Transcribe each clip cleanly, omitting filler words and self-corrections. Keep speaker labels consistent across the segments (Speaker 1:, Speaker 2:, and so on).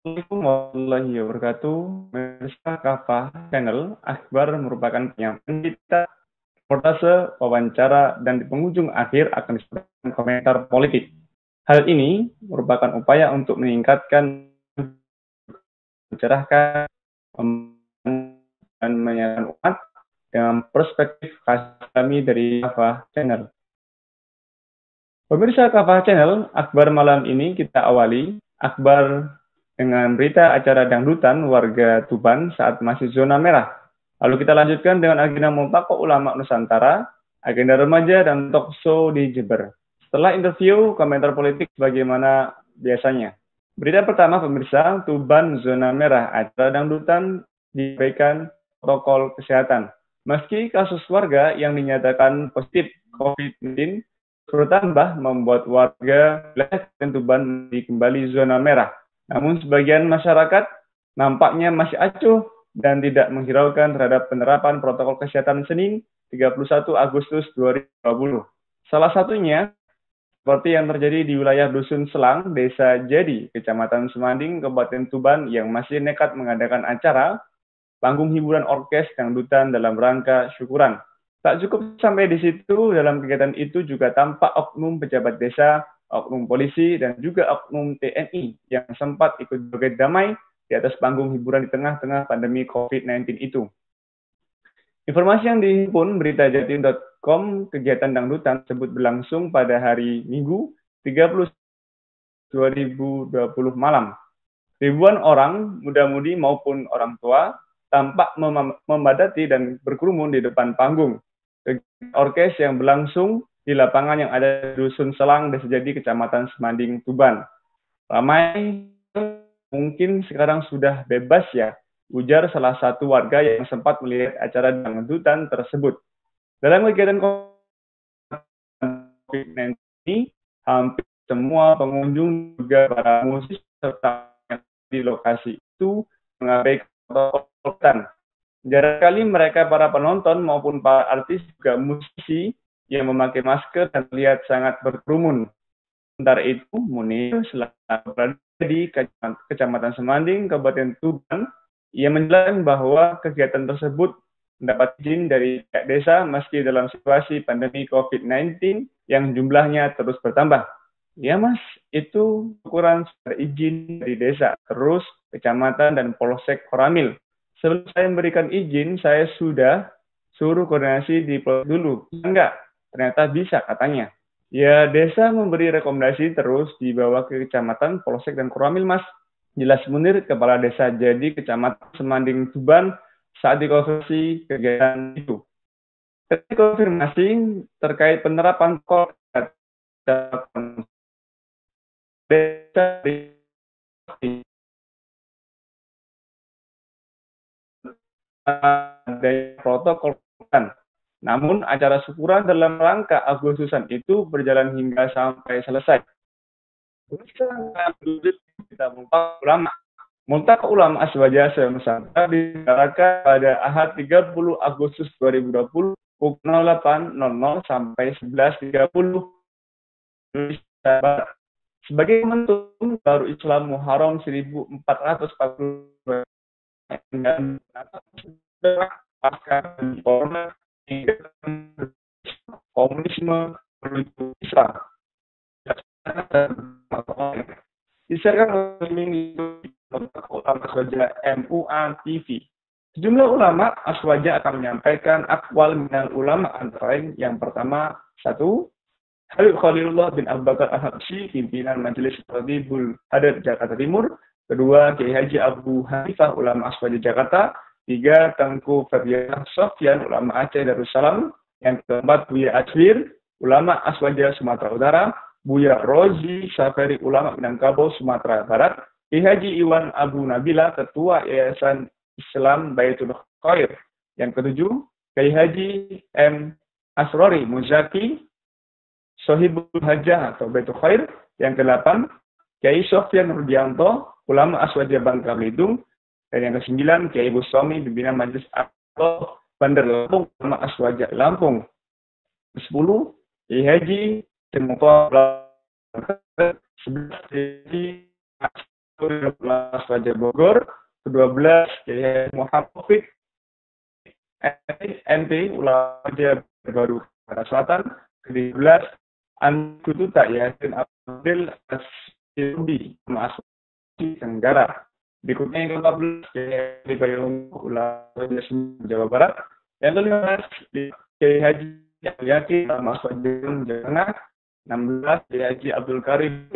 Speaker 1: Assalamualaikum warahmatullahi wabarakatuh. Pemirsa Kafah Channel, Akbar merupakan penyampaian kita, reportase, wawancara, dan di penghujung akhir akan disebutkan komentar politik. Hal ini merupakan upaya untuk meningkatkan, mencerahkan, dan menyatakan umat dengan perspektif khas kami dari Kafah Channel. Pemirsa Kafah Channel, Akbar malam ini kita awali Akbar dengan berita acara dangdutan warga Tuban saat masih zona merah. Lalu kita lanjutkan dengan agenda Multaqo Ulama Nusantara, agenda remaja, dan talk show di Jember. Setelah interview, komentar politik bagaimana biasanya. Berita pertama pemirsa, Tuban zona merah, acara dangdutan diberikan protokol kesehatan. Meski kasus warga yang dinyatakan positif COVID-19 bertambah membuat warga wilayah Tuban kembali zona merah. Namun sebagian masyarakat nampaknya masih acuh dan tidak menghiraukan terhadap penerapan protokol kesehatan Senin 31 Agustus 2020. Salah satunya seperti yang terjadi di wilayah Dusun Selang, Desa Jadi, Kecamatan Semanding, Kabupaten Tuban yang masih nekat mengadakan acara panggung hiburan orkes dangdutan dalam rangka syukuran. Tak cukup sampai di situ, dalam kegiatan itu juga tampak oknum pejabat desa, oknum polisi, dan juga oknum TNI yang sempat ikut joget damai di atas panggung hiburan di tengah-tengah pandemi COVID-19 itu. Informasi yang dihimpun berita jatim.com, kegiatan dangdutan tersebut berlangsung pada hari Minggu 30 2020 malam. Ribuan orang, muda-mudi maupun orang tua, tampak membadati dan berkerumun di depan panggung. Orkes yang berlangsung di lapangan yang ada di Dusun Selang, Desa Jadi, Kecamatan Semanding, Tuban. Ramai, mungkin sekarang sudah bebas ya, ujar salah satu warga yang sempat melihat acara dangdutan tersebut. Dalam kegiatan COVID-19 ini, hampir semua pengunjung juga para musisi serta di lokasi itu mengabaikan protokol. Jarang kali mereka para penonton maupun para artis juga musisi yang memakai masker dan terlihat sangat berkerumun. Sementara itu, Munir selaku berada di Kecamatan Semanding, Kabupaten Tuban, ia menjelaskan bahwa kegiatan tersebut mendapat izin dari pihak desa meski dalam situasi pandemi COVID-19 yang jumlahnya terus bertambah. Ya mas, itu ukuran izin dari desa, terus kecamatan dan polsek Koramil. Sebelum saya memberikan izin, saya sudah suruh koordinasi di polsek dulu. Enggak, ternyata bisa katanya. Ya, desa memberi rekomendasi terus dibawa ke kecamatan, polsek, dan Koramil, mas. Jelas Munir, Kepala Desa Jadi, Kecamatan Semanding, Tuban, saat dikonfirmasi kegiatan itu. Ketika konfirmasi terkait penerapan desa ada protokol. Namun acara syukuran dalam rangka Agustusan itu berjalan hingga sampai selesai. Kita ulama. Multaqo Ulama Aswaja Nusantara diselenggarakan pada Ahad 30 Agustus 2020 pukul 08.00 sampai 11.30 sebagai momentum baru Islam Muharram 1442 dan pasca corona komunisme menuju Islam. Disiarkan oleh Ulama Aswaja MUA TV. Sejumlah ulama Aswaja akan menyampaikan akwal minal ulama antara lain yang pertama, satu, Habib Khalilullah bin Abu Bakar Al-Habsyi, pimpinan Majelis Tabibul Hadat Jakarta Timur. Kedua, Kiai Haji Abu Hanifah, ulama Aswaja Jakarta. Tiga, Tengku Ferdian Sofyan, ulama Aceh Darussalam. Yang keempat, Buya Aswir, ulama Aswaja Sumatera Utara. Buya Rozi Syaferi, ulama Minangkabau Sumatera Barat. Kiai Haji Iwan Abu Nabila, ketua Yayasan Islam Baitul Khair. Yang ketujuh, Kiai Haji M. Asrori Muzaki, Sohibul Hajah atau Baitul Khair. Yang ke-8, Kiai Sofyan Rudianto, ulama Aswaja Bangka Belitung. Dan yang ke-9, Kiai Bustami, pimpinan Majelis Akhlak Bandar Lampung, ulama Aswaja Lampung. Ke-10, Kiai Haji Temuto 11 ke-13 Raja Bogor, ke-12 Kiai Haji Muhammad Taufik NT ulama Raja Baru Sumatera Selatan, ke-13 An Kututa Yasin Abdul Asyidi Masjid Tenggara. Berikutnya yang ke-14 Kiai Haji Bayung ulama Raja Jawa Barat, yang ke-15 Kiai Haji Yakin Masjid Jawa Tengah, 16 Kiai Haji Abdul Karim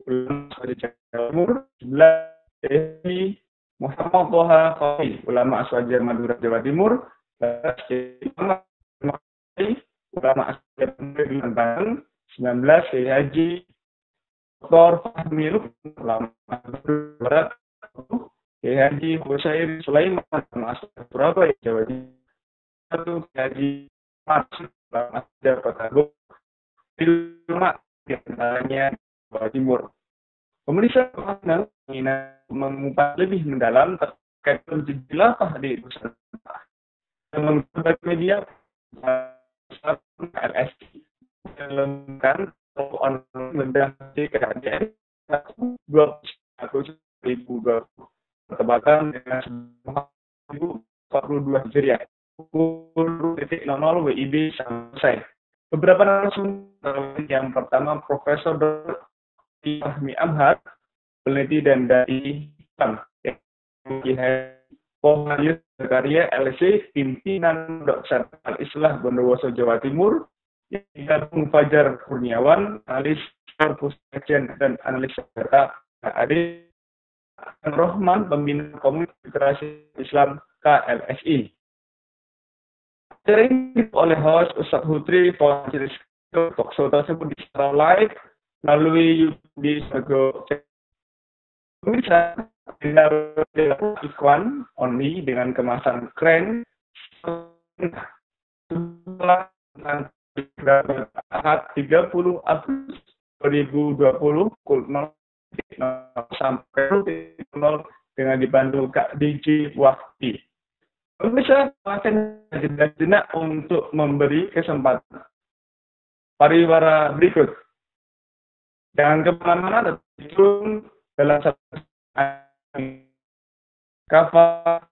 Speaker 1: ulama Raja Jawa Timur, 11 Kiai Haji Muhammad Toha Khawai, ulama Aswajar Madura Jawa Timur, ulama Aswajar Madura Banten, 19 Kiai Haji Dr. Fahmi ulama Madura Barat, Kiai Haji Husain Sulaiman, ulama Aswajar Surabaya Jawa Timur, 1 Kiai Haji Marsud ulama Aswajar Kota Bogor, ulama di antaranya Jawa Timur. Pemerintah Nasional ingin mengupas lebih mendalam terkait khilafah di Nusantara. Menggunakan media LSI menjalankan online mendaftar KKN 2020 bertepatan dengan 2042 Hijriah pukul 00 WIB selesai. Beberapa narasumber yang pertama Profesor Fahmi Amhar, peneliti dan dai Islam, Pohayus Karya LC, pimpinan Dr. Al-Islah Bondowoso Jawa Timur, yang Fajar Kurniawan, analis Pusat dan analis data AD, Rohman, pembina Komunitas Literasi Islam KLSI. Acara ini oleh host Ustadz Hutri, talkshow tersebut secara live melalui YouTube di Sago. Bisa dilakukan iklan only dengan kemasan keren setelah 30 Agustus 2020 pukul 0 sampai 0 dengan dibantu Kak DJ Wahdi. Bisa akan jenak untuk memberi kesempatan pariwara berikut. Jangan kemana-mana, turun dalam satu kafah.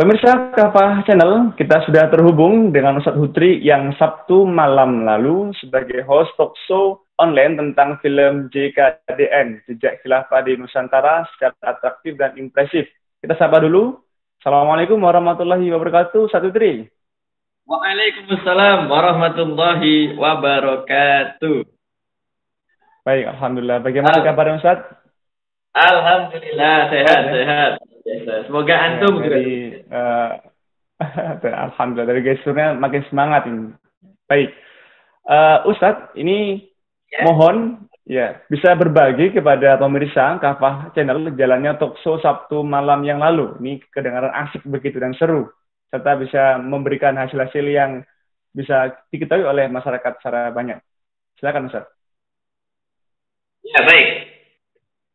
Speaker 1: Pemirsa Kafah Channel, kita sudah terhubung dengan Ustadz Hutri yang Sabtu malam lalu sebagai host talk show online tentang film JKDN, Jejak Khilafah di Nusantara secara atraktif dan impresif. Kita sapa dulu. Assalamualaikum warahmatullahi wabarakatuh, Ustadz Hutri.
Speaker 2: Waalaikumsalam warahmatullahi wabarakatuh.
Speaker 1: Baik, Alhamdulillah. Bagaimana kabarnya Ustadz?
Speaker 2: Alhamdulillah, sehat. Semoga antum juga.
Speaker 1: Alhamdulillah, dari gesturnya makin semangat ini. Baik, Ustadz, ini mohon bisa berbagi kepada pemirsa Kafah Channel jalannya talk show Sabtu malam yang lalu. Ini kedengaran asik begitu dan seru, serta bisa memberikan hasil-hasil yang bisa diketahui oleh masyarakat secara banyak. Silakan Ustadz.
Speaker 2: Ya, baik.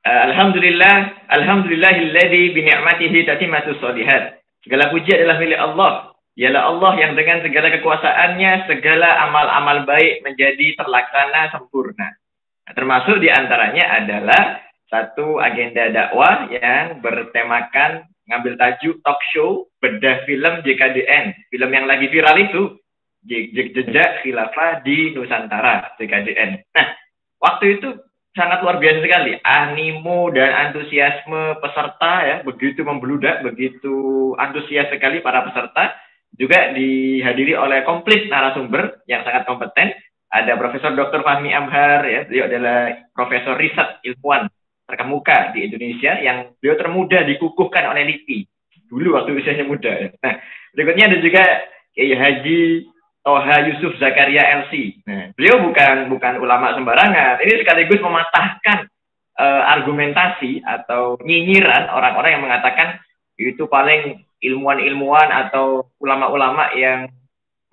Speaker 2: Alhamdulillahilladzi bi ni'matihi tatimmatus shalihat. Segala puji adalah milik Allah. Dialah Allah yang dengan segala kekuasaannya segala amal-amal baik menjadi terlaksana sempurna. Nah, termasuk diantaranya adalah satu agenda dakwah yang bertemakan ngambil tajuk talk show bedah film JKDN, film yang lagi viral itu, Jejak Khilafah di Nusantara, JKDN. Nah, waktu itu sangat luar biasa sekali, animo dan antusiasme peserta ya, begitu membludak, begitu antusias sekali para peserta, juga dihadiri oleh komplit narasumber yang sangat kompeten. Ada Profesor Dr. Fahmi Amhar, ya, beliau adalah profesor riset ilmuwan terkemuka di Indonesia yang beliau termuda dikukuhkan oleh LIPI dulu waktu usianya muda. Ya. Nah, berikutnya ada juga Kiai Haji Toha Yusuf Zakaria LC. Nah, beliau bukan ulama sembarangan. Ini sekaligus mematahkan argumentasi atau nyinyiran orang-orang yang mengatakan itu paling ilmuwan-ilmuwan atau ulama-ulama yang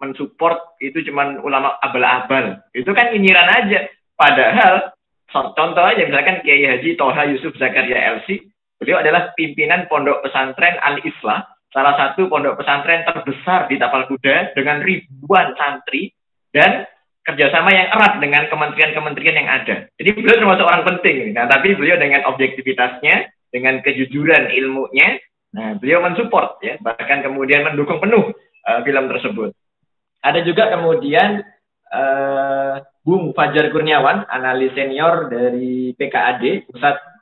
Speaker 2: mensupport itu cuman ulama abal-abal. Itu kan nyinyiran aja. Padahal contoh aja misalkan Kiai Haji Toha Yusuf Zakaria LC, beliau adalah pimpinan Pondok Pesantren Al-Islah, salah satu pondok pesantren terbesar di Tapal Kuda dengan ribuan santri dan kerjasama yang erat dengan kementerian-kementerian yang ada. Jadi beliau termasuk orang penting. Nah, tapi beliau dengan objektivitasnya, dengan kejujuran ilmunya, nah beliau mensupport ya, bahkan kemudian mendukung penuh film tersebut. Ada juga kemudian Bung Fajar Kurniawan, analis senior dari PKAD, Pusat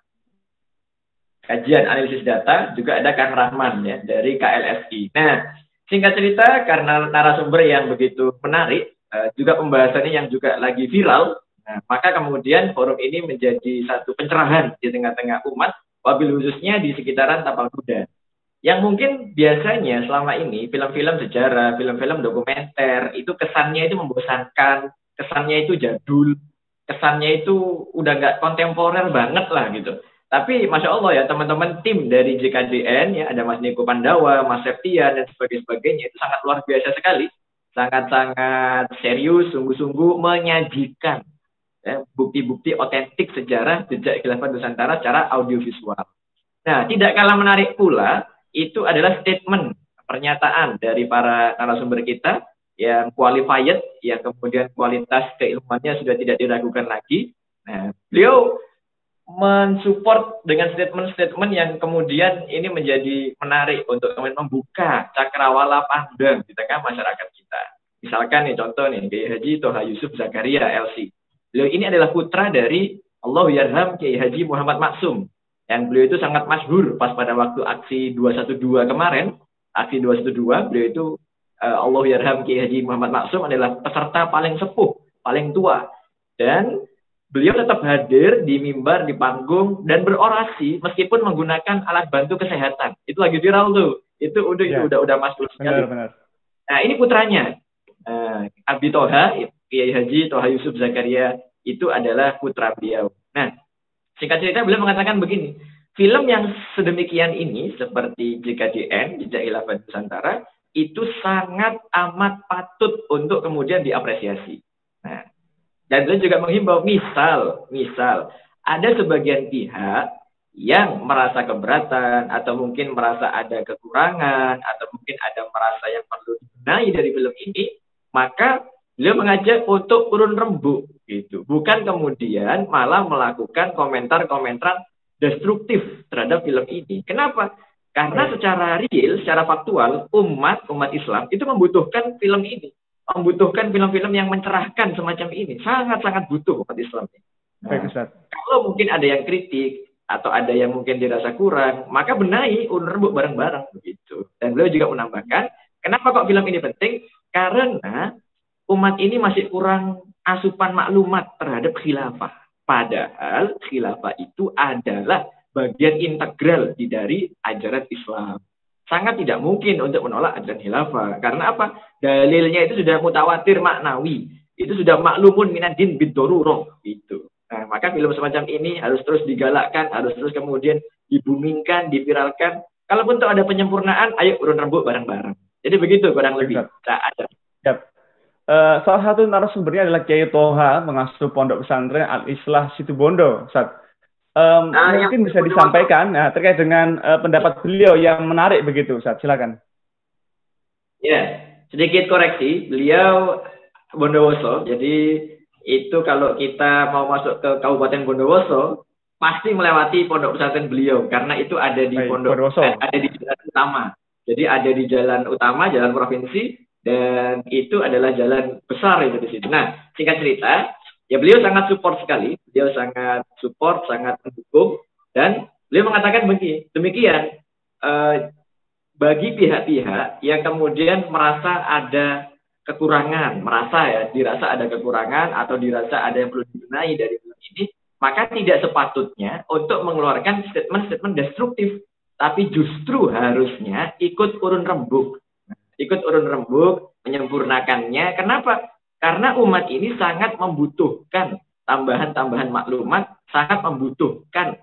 Speaker 2: Kajian Analisis Data, juga ada Kang Rahman ya dari KLSI. Nah, singkat cerita karena narasumber yang begitu menarik, juga pembahasannya yang juga lagi viral, nah, maka kemudian forum ini menjadi satu pencerahan di tengah-tengah umat, wabil khususnya di sekitaran Tapal Kuda. Yang mungkin biasanya selama ini film-film sejarah, film-film dokumenter itu kesannya itu membosankan, kesannya itu jadul, kesannya itu udah nggak kontemporer banget lah gitu. Tapi Masya Allah ya teman-teman tim dari JKDN ya, ada Mas Niko Pandawa, Mas Septian dan sebagainya itu sangat luar biasa sekali, sangat-sangat serius, sungguh-sungguh menyajikan ya, bukti-bukti otentik sejarah jejak khilafah Nusantara secara audiovisual. Nah, tidak kalah menarik pula itu adalah statement pernyataan dari para narasumber kita yang qualified, yang kemudian kualitas keilmuannya sudah tidak diragukan lagi. Nah, beliau mensupport dengan statement-statement yang kemudian ini menjadi menarik untuk kemudian membuka cakrawala pandang di tengah masyarakat kita. Misalkan nih contoh nih, Kiai Haji Toha Yusuf Zakaria LC. Beliau ini adalah putra dari Allahyarham Kiai Haji Muhammad Maksum. Yang beliau itu sangat masyhur pas pada waktu aksi 212 kemarin. Aksi 212, beliau itu Allahyarham Kiai Haji Muhammad Maksum adalah peserta paling sepuh, paling tua. Dan beliau tetap hadir di mimbar, di panggung, dan berorasi meskipun menggunakan alat bantu kesehatan. Itu lagi viral tuh. Itu udah masuk sekali. Benar. Nah, ini putranya. Abi Toha, Kiai Haji Toha Yusuf Zakaria, itu adalah putra beliau. Nah, singkat cerita beliau mengatakan begini, film yang sedemikian ini, seperti JKDN, Jejak Khilafah Nusantara, itu sangat amat patut untuk kemudian diapresiasi. Nah, dan beliau juga menghimbau, misal ada sebagian pihak yang merasa keberatan atau mungkin merasa ada kekurangan atau mungkin ada merasa yang perlu dibenahi dari film ini, maka beliau mengajak untuk urun rembuk gitu. Bukan kemudian malah melakukan komentar-komentar destruktif terhadap film ini. Kenapa? Karena secara real, secara faktual, umat Islam itu membutuhkan film ini. Membutuhkan film-film yang mencerahkan semacam ini. Sangat-sangat butuh umat Islam. Nah, kalau mungkin ada yang kritik, atau ada yang mungkin dirasa kurang, maka benahi, rembuk bareng-bareng. Begitu. Dan beliau juga menambahkan, kenapa kok film ini penting? Karena umat ini masih kurang asupan maklumat terhadap khilafah. Padahal khilafah itu adalah bagian integral dari ajaran Islam. Sangat tidak mungkin untuk menolak ajaran khilafah. Karena apa? Dalilnya itu sudah mutawatir maknawi. Itu sudah maklumun minadin bidorurah. Gitu. Nah, maka film semacam ini harus terus digalakkan, harus terus kemudian dibumingkan, diviralkan. Kalaupun tuh ada penyempurnaan, ayo urun rembuk bareng-bareng. Jadi begitu kurang lebih.
Speaker 1: Salah satu narasumbernya adalah Kiai Toha, pengasuh Pondok Pesantren Al-Islah Situbondo. Mungkin bisa disampaikan terkait dengan pendapat beliau yang menarik begitu, Ustaz. Silakan.
Speaker 2: Ya, sedikit koreksi. Beliau Bondowoso. Jadi itu kalau kita mau masuk ke Kabupaten Bondowoso, pasti melewati pondok pesantren beliau karena itu ada di ada di jalan utama. Jadi ada di jalan utama, jalan provinsi, dan itu adalah jalan besar itu di situ. Nah, singkat cerita, ya beliau sangat support sekali, beliau sangat support, sangat mendukung, dan beliau mengatakan demikian, bagi pihak-pihak yang kemudian merasa ada kekurangan, dirasa ada kekurangan atau dirasa ada yang perlu dibenahi dari film ini, maka tidak sepatutnya untuk mengeluarkan statement-statement destruktif, tapi justru harusnya ikut urun rembuk, menyempurnakannya. Kenapa? Karena umat ini sangat membutuhkan tambahan-tambahan maklumat, sangat membutuhkan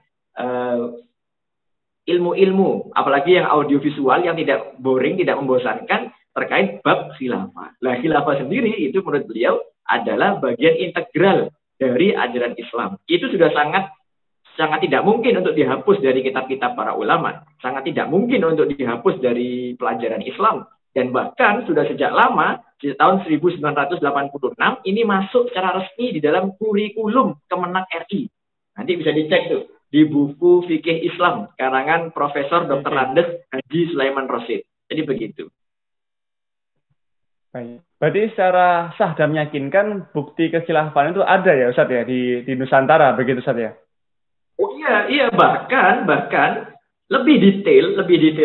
Speaker 2: ilmu-ilmu, apalagi yang audiovisual yang tidak boring, tidak membosankan terkait bab khilafah. Nah, khilafah sendiri itu menurut beliau adalah bagian integral dari ajaran Islam. Itu sudah sangat tidak mungkin untuk dihapus dari kitab-kitab para ulama. Sangat tidak mungkin untuk dihapus dari pelajaran Islam. Dan bahkan sudah sejak lama, di tahun 1986, ini masuk secara resmi di dalam kurikulum Kemenak RI. Nanti bisa dicek tuh, di buku Fikih Islam, karangan Profesor Dr. Randes Haji Sulaiman Rosid. Jadi begitu.
Speaker 1: Baik. Berarti secara sah dan meyakinkan bukti kekhilafan itu ada ya Ustaz ya di Nusantara, begitu Ustaz ya?
Speaker 2: Oh iya, bahkan lebih detail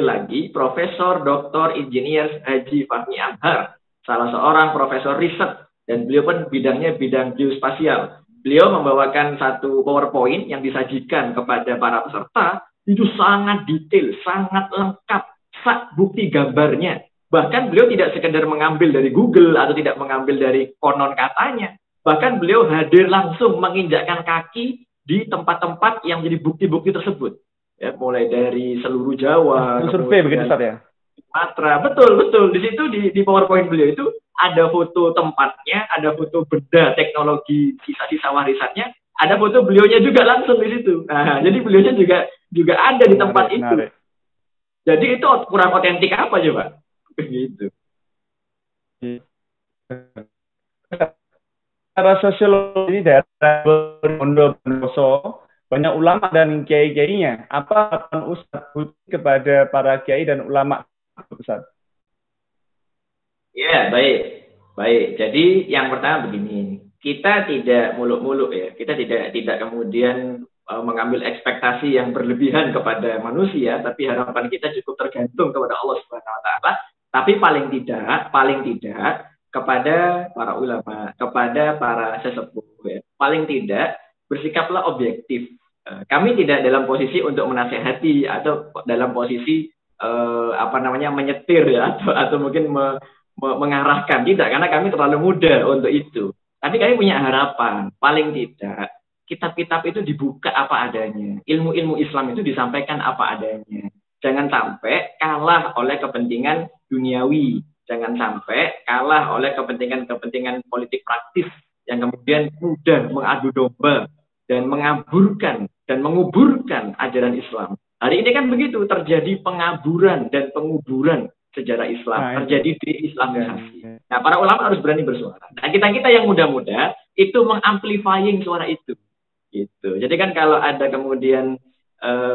Speaker 2: lagi, Profesor Dr. Insinyur Haji Fahmi Anhar, salah seorang profesor riset, dan beliau pun bidangnya bidang geospasial. Beliau membawakan satu PowerPoint yang disajikan kepada para peserta, itu sangat detail, sangat lengkap, bukti gambarnya. Bahkan beliau tidak sekedar mengambil dari Google atau tidak mengambil dari konon katanya. Bahkan beliau hadir langsung menginjakkan kaki di tempat-tempat yang menjadi bukti-bukti tersebut. Ya, mulai dari seluruh Jawa,
Speaker 1: survei begitu Ustaz ya?
Speaker 2: Sumatera, betul. Di situ di PowerPoint beliau itu ada foto tempatnya, ada foto benda teknologi sisa-sisa warisannya, ada foto beliaunya juga langsung di situ. Nah, jadi beliaunya juga ada di tempat itu. Jadi itu kurang otentik apa coba? Begitu.
Speaker 1: Secara sosiologi daerah Bondowoso banyak ulama dan kiai-kiainya. Apa Ustaz kepada para kiai dan ulama, Ustaz?
Speaker 2: Ya, baik. Jadi yang pertama begini, kita tidak muluk-muluk ya. Kita tidak kemudian mengambil ekspektasi yang berlebihan kepada manusia, tapi harapan kita cukup tergantung kepada Allah Subhanahu wa taala. Tapi paling tidak kepada para ulama, kepada para sesepuh ya. Paling tidak bersikaplah objektif. Kami tidak dalam posisi untuk menasehati atau dalam posisi menyetir ya atau mungkin mengarahkan, tidak, karena kami terlalu muda untuk itu. Tapi kami punya harapan, paling tidak kitab-kitab itu dibuka apa adanya, ilmu-ilmu Islam itu disampaikan apa adanya. Jangan sampai kalah oleh kepentingan duniawi, jangan sampai kalah oleh kepentingan politik praktis yang kemudian mudah mengadu domba dan mengaburkan dan menguburkan ajaran Islam. Hari ini kan begitu, terjadi pengaburan dan penguburan sejarah Islam, terjadi di Islamisasi. Nah, para ulama harus berani bersuara. Nah, kita yang muda-muda itu mengamplifying suara itu. Gitu. Jadi kan kalau ada kemudian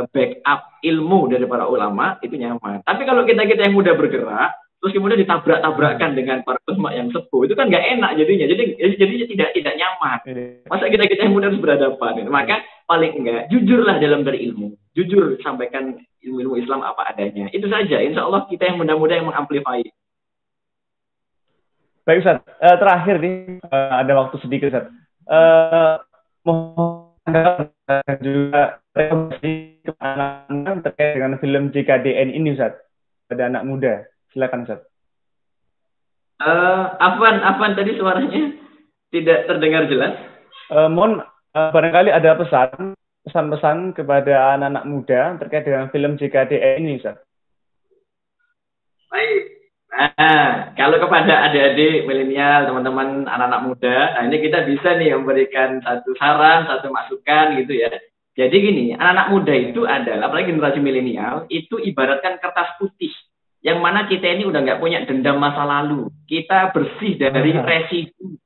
Speaker 2: backup ilmu dari para ulama itu nyaman. Tapi kalau kita yang mudah bergerak, terus kemudian ditabrak-tabrakan dengan para ulama yang sepuh, itu kan nggak enak jadinya. Jadi tidak nyaman. Masa kita yang mudah harus berhadapan. Maka paling enggak jujurlah dalam berilmu, jujur sampaikan ilmu Islam apa adanya. Itu saja. Insya Allah kita yang mudah-mudah yang mengamplify.
Speaker 1: Baik Ustaz, terakhir nih ada waktu sedikit Ustaz. Mohon juga rekomendasi ke anak-anak terkait dengan film JKDN ini Ustaz, pada anak muda. Silakan Ustaz.
Speaker 2: Afwan tadi suaranya tidak terdengar jelas.
Speaker 1: Mohon barangkali ada pesan-pesan kepada anak-anak muda terkait dengan film JKDN ini Ustaz.
Speaker 2: Baik. Nah, kalau kepada adik-adik milenial, teman-teman anak-anak muda, nah ini kita bisa nih memberikan satu saran, satu masukan gitu ya. Jadi gini, anak-anak muda itu adalah, apalagi generasi milenial, itu ibaratkan kertas putih. Yang mana kita ini udah nggak punya dendam masa lalu. Kita bersih dari residu.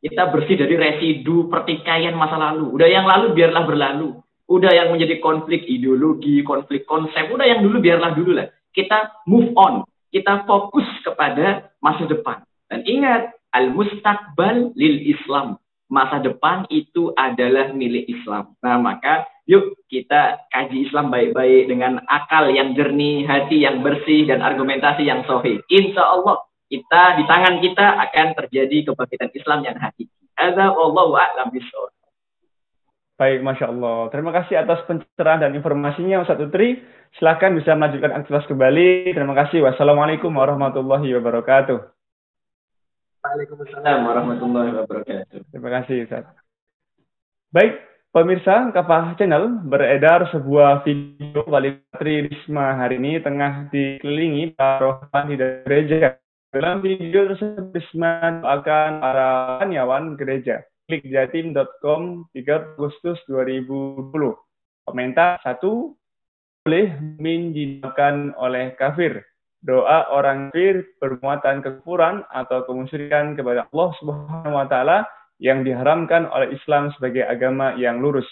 Speaker 2: Kita bersih dari residu pertikaian masa lalu. Udah yang lalu biarlah berlalu. Udah yang menjadi konflik ideologi, konflik konsep, udah yang dulu biarlah dulu lah. Kita move on. Kita fokus kepada masa depan. Dan ingat, al-mustaqbal lil Islam. Masa depan itu adalah milik Islam. Nah, maka yuk kita kaji Islam baik-baik dengan akal yang jernih, hati yang bersih, dan argumentasi yang sahih. Insya Allah, di tangan kita akan terjadi kebangkitan Islam yang hakiki. Hadza wallahu a'lam bishawab.
Speaker 1: Baik, Masya Allah. Terima kasih atas pencerahan dan informasinya, Ustaz Utri. Silakan bisa melanjutkan aktivitas kembali. Terima kasih. Wassalamualaikum warahmatullahi wabarakatuh.
Speaker 2: Waalaikumsalam warahmatullahi wabarakatuh.
Speaker 1: Terima kasih, Ustaz. Baik, pemirsa Kafah Channel, beredar sebuah video Wali Tri Risma hari ini tengah dikelilingi para rohani dari gereja. Dalam video tersebut, Risma doakan para karyawan gereja. Klik jatim.com 3 Agustus 2020. Komentar 1, boleh didoakan oleh kafir. Doa orang kafir bermuatan kekufuran atau kemusyrikan kepada Allah Subhanahu wa taala yang diharamkan oleh Islam sebagai agama yang lurus.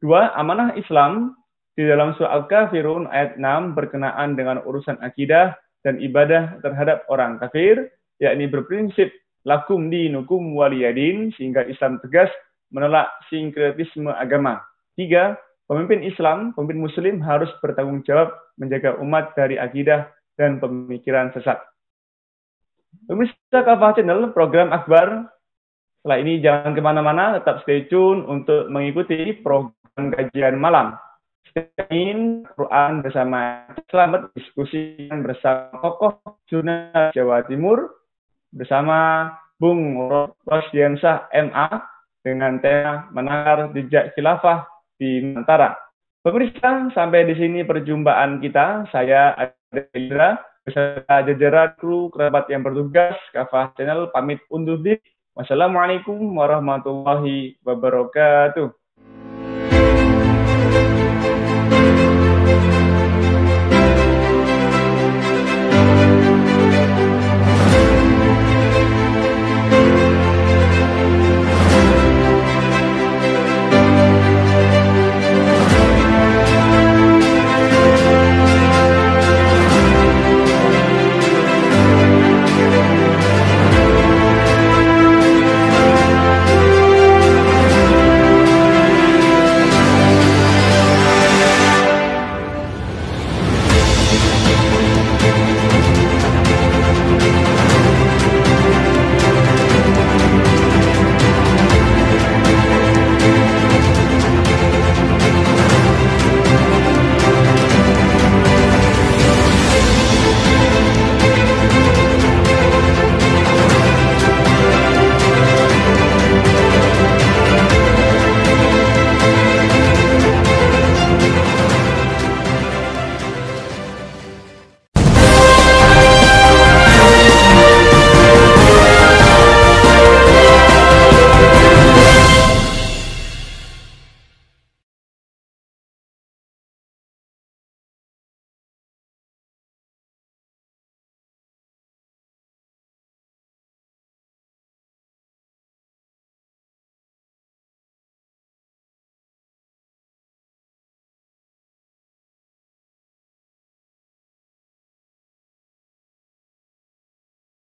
Speaker 1: 2, amanah Islam di dalam surah Al-Kafirun ayat 6 berkenaan dengan urusan akidah dan ibadah terhadap orang kafir, yakni berprinsip lakum dinukum waliyadin, sehingga Islam tegas menolak sinkretisme agama. 3, pemimpin Islam, pemimpin Muslim harus bertanggung jawab menjaga umat dari akidah dan pemikiran sesat. Pemirsa Kafah Channel, program Akbar. Setelah ini jangan kemana-mana, tetap stay tune untuk mengikuti program kajian malam. Senin Quran bersama Selamat, diskusi bersama tokoh jurnalis Jawa Timur, bersama Bung Rosdiansyah MA dengan tema menakar jejak khilafah di Nusantara. Pemirsa, sampai di sini perjumpaan kita. Saya Ade Indra beserta jajaran kru kerabat yang bertugas Kafah Channel pamit undur diri. Wassalamualaikum warahmatullahi wabarakatuh.